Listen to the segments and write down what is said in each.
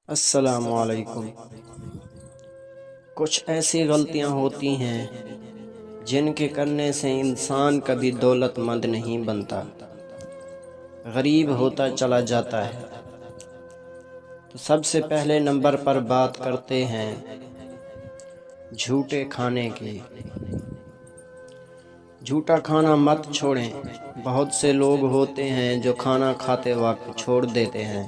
السلام علیکم۔ کچھ ایسی غلطیاں ہوتی ہیں جن کے کرنے سے انسان کبھی دولت مند نہیں بنتا، غریب ہوتا چلا جاتا ہے۔ تو سب سے پہلے نمبر پر بات کرتے ہیں جھوٹے کھانے کی۔ جھوٹا کھانا مت چھوڑیں۔ بہت سے لوگ ہوتے ہیں جو کھانا کھاتے وقت چھوڑ دیتے ہیں،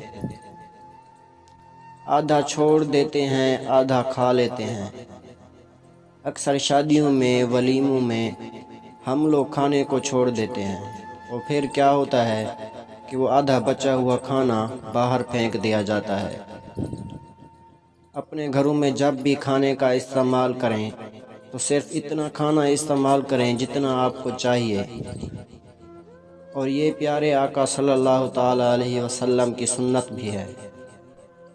آدھا چھوڑ دیتے ہیں آدھا کھا لیتے ہیں۔ اکثر شادیوں میں، ولیموں میں ہم لوگ کھانے کو چھوڑ دیتے ہیں، اور پھر کیا ہوتا ہے کہ وہ آدھا بچا ہوا کھانا باہر پھینک دیا جاتا ہے۔ اپنے گھروں میں جب بھی کھانے کا استعمال کریں تو صرف اتنا کھانا استعمال کریں جتنا آپ کو چاہیے، اور یہ پیارے آقا صلی اللہ تعالی علیہ وسلم کی سنت بھی ہے،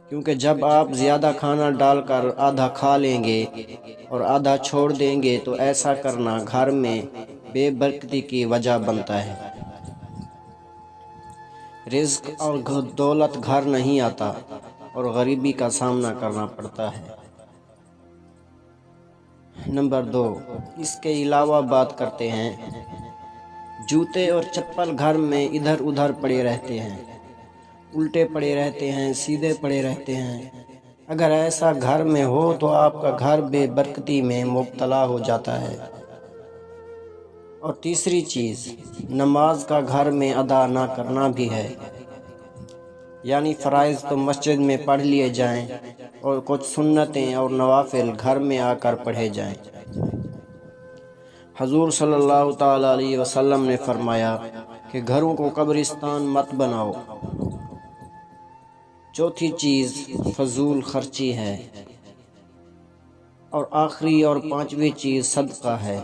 کیونکہ جب آپ زیادہ کھانا ڈال کر آدھا کھا لیں گے اور آدھا چھوڑ دیں گے تو ایسا کرنا گھر میں بے برکتی کی وجہ بنتا ہے۔ رزق اور دولت گھر نہیں آتا اور غریبی کا سامنا کرنا پڑتا ہے۔ نمبر 2، اس کے علاوہ بات کرتے ہیں جوتے اور چپل گھر میں ادھر ادھر پڑے رہتے ہیں، الٹے پڑے رہتے ہیں، سیدھے پڑے رہتے ہیں۔ اگر ایسا گھر میں ہو تو آپ کا گھر بے برکتی میں مبتلا ہو جاتا ہے۔ اور تیسری چیز، نماز کا گھر میں ادا نہ کرنا بھی ہے، یعنی فرائض تو مسجد میں پڑھ لیے جائیں اور کچھ سنتیں اور نوافل گھر میں آ کر پڑھے جائیں۔ حضور صلی اللہ تعالی علیہ وسلم نے فرمایا کہ گھروں کو قبرستان مت بناؤ۔ چوتھی چیز فضول خرچی ہے، اور آخری اور پانچویں چیز صدقہ ہے۔